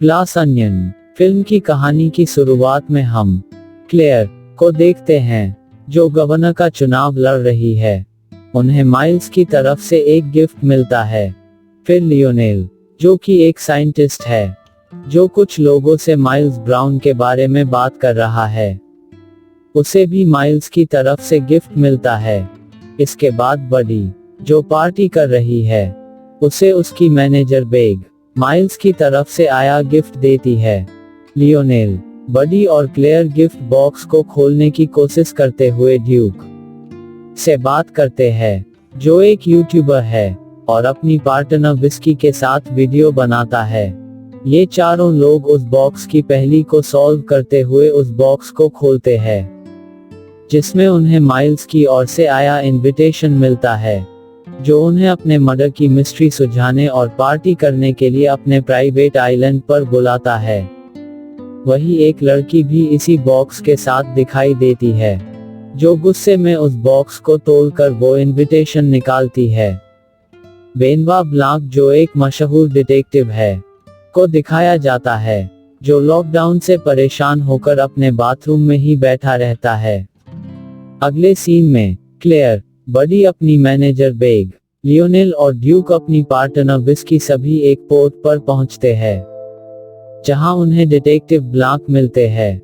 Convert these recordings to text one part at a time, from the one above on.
Glass onion film की कहानी की शुरुआत में हम क्लेयर को देखते हैं, जो गवर्नर का चुनाव लड़ रही है। उन्हें माइल्स की तरफ से एक गिफ्ट मिलता है। फिर लियोनेल, जो कि एक साइंटिस्ट है, जो कुछ लोगों से माइल्स ब्राउन के बारे में बात कर रहा है, उसे भी माइल्स की तरफ से गिफ्ट मिलता है। इसके बाद बडी, जो पार्टी कर रही है, उसे उसकी मैनेजर बेग माइल्स की तरफ से आया गिफ्ट देती है। लियोनेल, बडी और क्लेयर गिफ्ट बॉक्स को खोलने की कोशिश करते हुए ड्यूक से बात करते हैं, जो एक यूट्यूबर है और अपनी पार्टनर विस्की के साथ वीडियो बनाता है। ये चारों लोग उस बॉक्स की पहेली को सॉल्व करते हुए उस बॉक्स को खोलते हैं, जिसमें उन्हें माइल्स की ओर से आया इनविटेशन मिलता है, जो उन्हें अपने मर्डर की मिस्ट्री सुलझाने और पार्टी करने के लिए अपने प्राइवेट आइलैंड पर बुलाता है। वही एक लड़की भी इसी बॉक्स के साथ दिखाई देती है, जो गुस्से में उस बॉक्स को तोड़कर वो इनविटेशन निकालती है। बेनवा ब्लांक, जो एक मशहूर डिटेक्टिव है, को दिखाया जाता है, जो लॉकडाउन से परेशान होकर अपने बाथरूम में ही बैठा रहता है। अगले सीन में क्लेयर, बडी अपनी मैनेजर बेग, लियोनेल और ड्यूक अपनी पार्टनर विस्की सभी एक पोर्ट पर पहुंचते हैं, जहां उन्हें डिटेक्टिव ब्लांक मिलते हैं।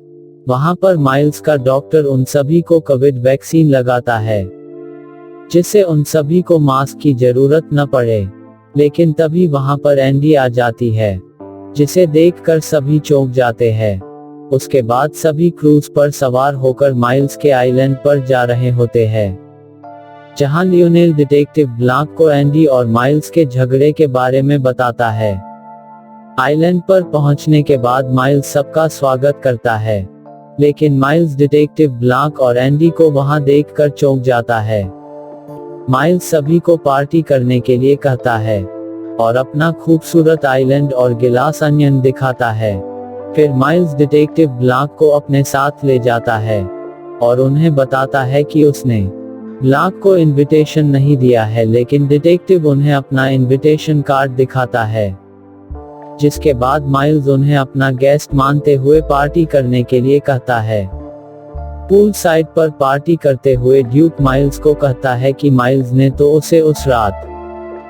वहां पर माइल्स का डॉक्टर उन सभी को कोविड वैक्सीन लगाता है, जिससे उन सभी को मास्क की जरूरत न पड़े। लेकिन तभी वहां पर एंडी आ जाती है, जिसे देखकर सभी चौंक जाते हैं। उसके बाद सभी क्रूज पर सवार होकर माइल्स के आइलैंड पर जा रहे होते हैं, जहां लियोनेल डिटेक्टिव ब्लांक को एंडी और माइल्स के झगड़े के बारे में बताता है। आइलैंड पर पहुंचने के बाद माइल्स सबका स्वागत करता है, लेकिन माइल्स डिटेक्टिव ब्लांक और एंडी को वहां देखकर चौंक जाता है। माइल्स सभी को पार्टी करने के लिए कहता है और अपना खूबसूरत आइलैंड और गिलास अनियन दिखाता है। फिर माइल्स डिटेक्टिव ब्लांक को अपने साथ ले जाता है और उन्हें बताता है कि उसने ब्लांक को इनविटेशन नहीं दिया है, लेकिन डिटेक्टिव उन्हें अपना इनविटेशन कार्ड दिखाता है। जिसके बाद माइल्स उन्हें अपना गेस्ट मानते हुए पार्टी करने के लिए कहता है। पूल साइड पर पार्टी करते हुए ड्यूक माइल्स को कहता है कि माइल्स ने तो उसे उस रात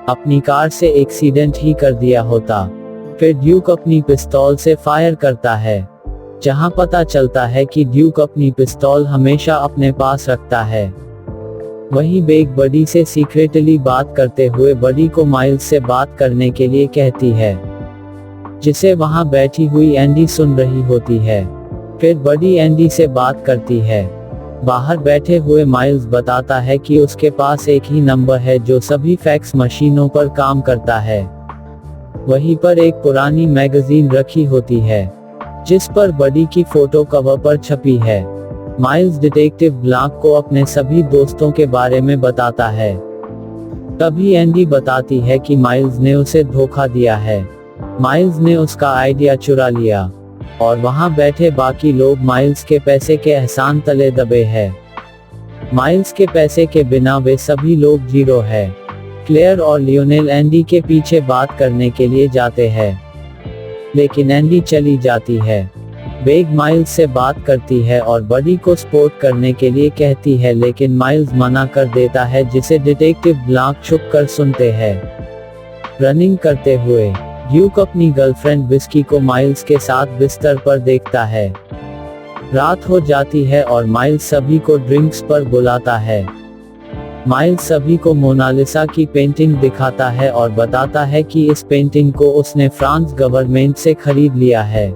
अपनी कार से एक्सीडेंट ही कर दिया होता। फिर ड्यूक अपनी पिस्तौल से फायर करता है, जहां पता चलता है कि ड्यूक अपनी पिस्तौल हमेशा अपने पास रखता है। वहीं बेग बडी से सीक्रेटली बात करते हुए बडी को माइल्स से बात करने के लिए कहती है, जिसे वहां बैठी हुई एंडी सुन रही होती है। फिर बडी एंडी से बात करती है। बाहर बैठे हुए माइल्स बताता है कि उसके पास एक ही नंबर है जो सभी फैक्स मशीनों पर काम करता है। वहीं पर एक पुरानी मैगजीन रखी होती है, जिस पर बडी की फोटो कवर पर छपी है। माइल्स डिटेक्टिव ब्लांक को अपने सभी दोस्तों के बारे में बताता है। तभी एंडी बताती है कि माइल्स ने उसे धोखा दिया है। माइल्स ने उसका आइडिया चुरा लिया और वहां बैठे बाकी लोग माइल्स के पैसे के एहसान तले दबे हैं। माइल्स के पैसे के बिना वे सभी लोग जीरो है। क्लेयर और लियोनेल एंडी के पीछे बात करने के लिए जाते हैं, लेकिन एंडी चली जाती है। बेग माइल्स से बात करती है और बडी को सपोर्ट करने के लिए कहती है, लेकिन माइल्स मना कर देता है, जिसे डिटेक्टिव ब्लांक छुप कर सुनते हैं। रनिंग करते हुए ड्यूक अपनी गर्लफ्रेंड विस्की को माइल्स के साथ बिस्तर पर देखता है। रात हो जाती है और माइल्स सभी को ड्रिंक्स पर बुलाता है। माइल्स सभी को मोनालिसा की पेंटिंग दिखाता है और बताता है कि इस पेंटिंग को उसने फ्रांस गवर्नमेंट से खरीद लिया है।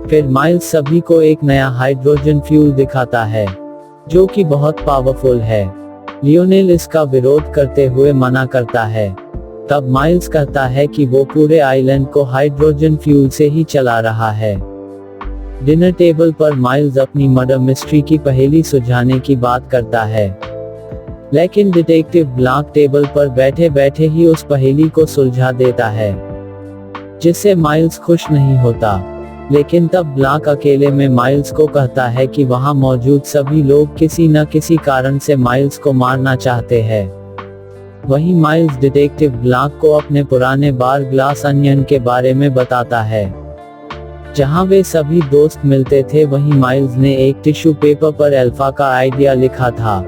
फिर माइल्स सभी को एक नया हाइड्रोजन फ्यूल दिखाता है, जो कि बहुत पावरफुल है। लियोनेल इसका विरोध करते हुए मना करता है। तब माइल्स कहता है कि वो पूरे आइलैंड को हाइड्रोजन फ्यूल से ही चला रहा है। डिनर टेबल पर माइल्स अपनी मर्डर मिस्ट्री की पहेली सुलझाने की बात करता है, लेकिन डिटेक्टिव ब्लांक टेबल पर बैठे बैठे ही उस पहेली को सुलझा देता है, जिससे माइल्स खुश नहीं होता। लेकिन तब ब्लांक अकेले में माइल्स को कहता है कि वहां मौजूद सभी लोग किसी न किसी कारण से माइल्स को मारना चाहते हैं। वहीं माइल्स डिटेक्टिव ब्लांक को अपने पुराने बार ग्लास अनियन के बारे में बताता है, जहां वे सभी दोस्त मिलते थे वहीं माइल्स ने एक टिश्यू पेपर पर अल्फा का आइडिया लिखा था।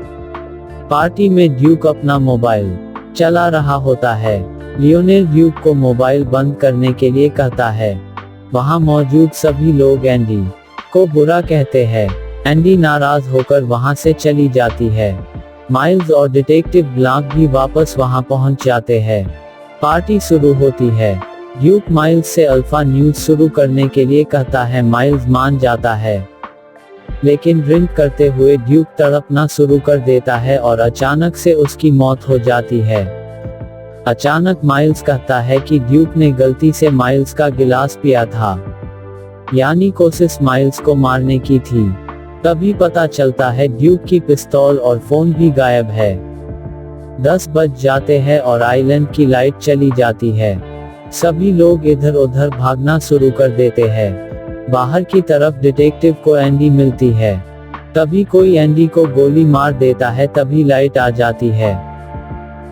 पार्टी में ड्यूक अपना मोबाइल चला रहा होता है। लियोनेल ड्यूक को मोबाइल बंद करने के लिए कहता है। वहां मौजूद सभी लोग एंडी को बुरा कहते हैं। एंडी नाराज होकर वहां से चली जाती है। माइल्स और डिटेक्टिव ब्लांक भी वापस वहां पहुंच जाते हैं। पार्टी शुरू होती है। ड्यूक माइल्स से अल्फा न्यूज शुरू करने के लिए कहता है। माइल्स मान जाता है, लेकिन ड्रिंक करते हुए ड्यूक तड़पना शुरू कर देता है और अचानक से उसकी मौत हो जाती है। अचानक माइल्स कहता है कि ड्यूक ने गलती से माइल्स का गिलास पिया था, यानी कोशिश माइल्स को मारने की थी। तभी पता चलता है ड्यूक की पिस्तौल और फोन भी गायब है। 10 बज जाते हैं और आइलैंड की लाइट चली जाती है। सभी लोग इधर उधर भागना शुरू कर देते हैं। बाहर की तरफ डिटेक्टिव को एंडी मिलती है। तभी कोई एंडी को गोली मार देता है। तभी लाइट आ जाती है।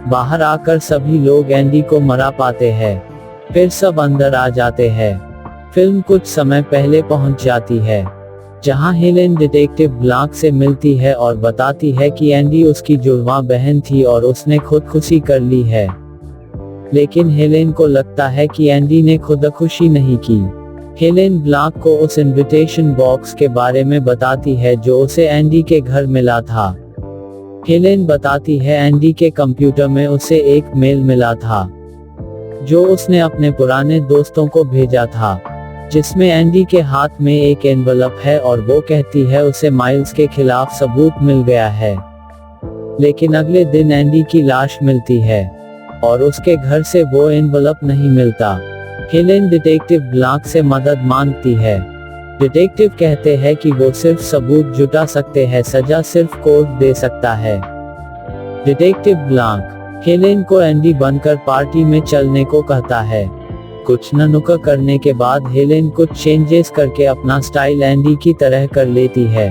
बाहर आकर सभी लोग एंडी को मरा पाते हैं। फिर सब अंदर आ जाते हैं। फिल्म कुछ समय पहले पहुंच जाती है, जहां हेलेन डिटेक्टिव ब्लांक से मिलती है और बताती है कि एंडी उसकी जुड़वां बहन थी और उसने खुदकुशी कर ली है। लेकिन हेलेन को लगता है कि एंडी ने खुदकुशी नहीं की। हेलेन ब्लांक को उस इनविटेशन बॉक्स के बारे में बताती है जो उसे एंडी के घर मिला था। हेलेन बताती है एंडी के कंप्यूटर में उसे एक मेल मिला था जो उसने अपने पुराने दोस्तों को भेजा था, जिसमें एंडी के हाथ में एक एनवलप है और वो कहती है उसे माइल्स के खिलाफ सबूत मिल गया है। लेकिन अगले दिन एंडी की लाश मिलती है और उसके घर से वो एनवलप नहीं मिलता। हेलेन डिटेक्टिव ब्लांक से मदद मांगती है। डिटेक्टिव कहते हैं कि वो सिर्फ सबूत जुटा सकते हैं, सजा सिर्फ कोर्ट दे सकता है। डिटेक्टिव ब्लांक हेलेन को एंडी बनकर पार्टी में चलने को कहता है। कुछ ननुका करने के बाद हेलेन कुछ चेंजेस करके अपना स्टाइल एंडी की तरह कर लेती है।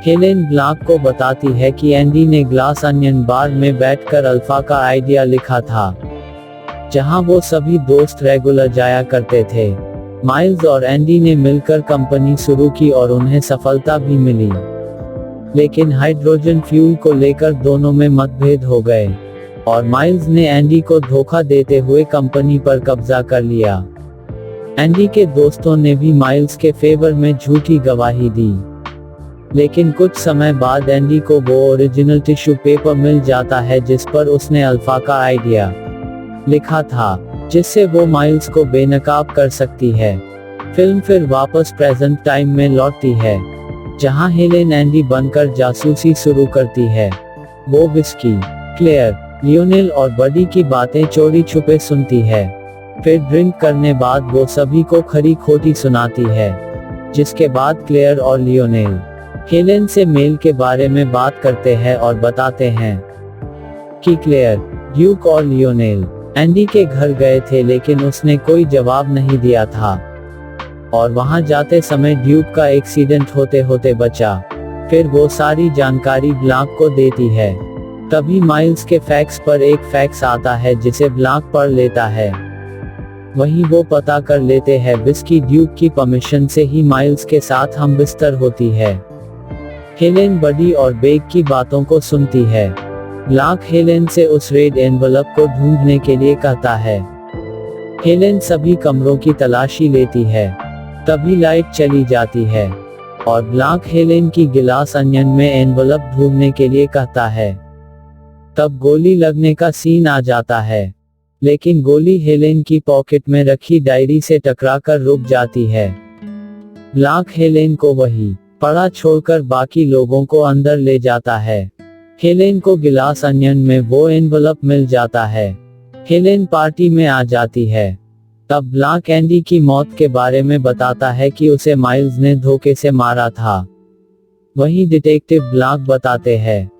हेलेन ब्लांक को बताती है कि एंडी ने ग्लास अनियन बार में बैठकर अल्फा का आइडिया लिखा था, जहां वो सभी दोस्त रेगुलर जाया करते थे। माइल्स और एंडी ने मिलकर कंपनी शुरू की और उन्हें सफलता भी मिली। लेकिन हाइड्रोजन फ्यूल को लेकर दोनों में मतभेद हो गए और माइल्स ने एंडी को धोखा देते हुए कंपनी पर कब्जा कर लिया। एंडी के दोस्तों ने भी माइल्स के फेवर में झूठी गवाही दी। लेकिन कुछ समय बाद एंडी को वो ओरिजिनल टिश्यू पेपर मिल जाता है जिस पर उसने अल्फा का आइडिया लिखा था, जिससे वो माइल्स को बेनकाब कर सकती है। फिल्म फिर वापस प्रेजेंट टाइम में लौटती है, जहां हेलेन एंडी बनकर जासूसी शुरू करती है। वो विस्की, क्लेयर, लियोनेल और बडी की बातें चोरी छुपे सुनती है। फिर ड्रिंक करने बाद वो सभी को खरी खोटी सुनाती है, जिसके बाद क्लेयर और लियोनेल हेलेन से मेल के बारे में बात करते हैं और बताते हैं कि क्लेयर, ड्यूक और लियोनेल एंडी के घर गए थे, लेकिन उसने कोई जवाब नहीं दिया था और वहां जाते समय ड्यूक का एक्सीडेंट होते होते बचा। फिर वो सारी जानकारी ब्लांक को देती है। तभी माइल्स के फैक्स पर एक फैक्स आता है जिसे ब्लांक पढ़ लेता है। वहीं वो पता कर लेते हैं विस्की ड्यूक की परमिशन से ही माइल्स के साथ हम बिस्तर होती है। हेलेन बडी और बेग की बातों को सुनती है। ब्लांक हेलेन से उस रेड एनवलप को ढूंढने के लिए कहता है। हेलेन सभी कमरों की तलाशी लेती है। तभी लाइट चली जाती है और ब्लांक हेलेन की गिलास अनियन में एनवलप ढूंढने के लिए कहता है। तब गोली लगने का सीन आ जाता है, लेकिन गोली हेलेन की पॉकेट में रखी डायरी से टकराकर रुक जाती है। ब्लांक हेलेन को वही पड़ा छोड़कर बाकी लोगों को अंदर ले जाता है। हेलेन को गिलास अनियन में वो एनवलप मिल जाता है। हेलेन पार्टी में आ जाती है। तब ब्लांक एंडी की मौत के बारे में बताता है कि उसे माइल्स ने धोखे से मारा था। वहीं डिटेक्टिव ब्लांक बताते हैं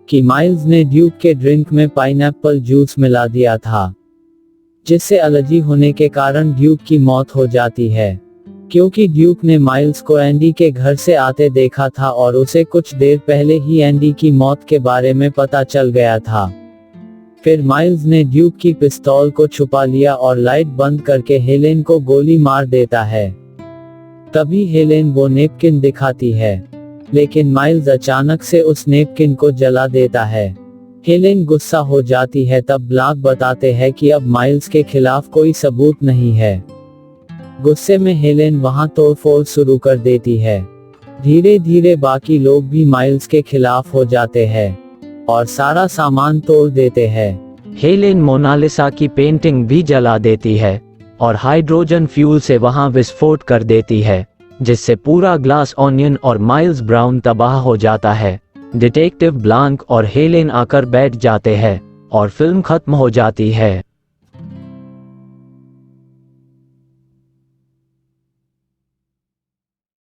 कि माइल्स ने ड्यूक के ड्रिंक में पाइनएप्पल जूस मिला दिया था, जिससे एलर्जी होने के कारण ड्यूक की मौत हो जाती है, क्योंकि ड्यूक ने माइल्स को एंडी के घर से आते देखा था और उसे कुछ देर पहले ही एंडी की मौत के बारे में पता चल गया था। फिर माइल्स ने ड्यूक की पिस्तौल को छुपा लिया और लाइट बंद करके हेलेन को गोली मार देता है। तभी हेलेन वो नेपकिन दिखाती है, लेकिन माइल्स अचानक से उस नेपकिन को जला देता है। हेलेन गुस्सा हो जाती है, तब ब्लॉक बताते हैं कि अब माइल्स के खिलाफ कोई सबूत नहीं है। गुस्से में हेलेन वहां तोड़फोड़ शुरू कर देती है। धीरे धीरे बाकी लोग भी माइल्स के खिलाफ हो जाते हैं और सारा सामान तोड़ देते हैं। हेलेन मोनालिसा की पेंटिंग भी जला देती है और हाइड्रोजन फ्यूल से वहां विस्फोट कर देती है, जिससे पूरा ग्लास ऑनियन और माइल्स ब्राउन तबाह हो जाता है। डिटेक्टिव ब्लांक और हेलेन आकर बैठ जाते हैं और फिल्म खत्म हो जाती है।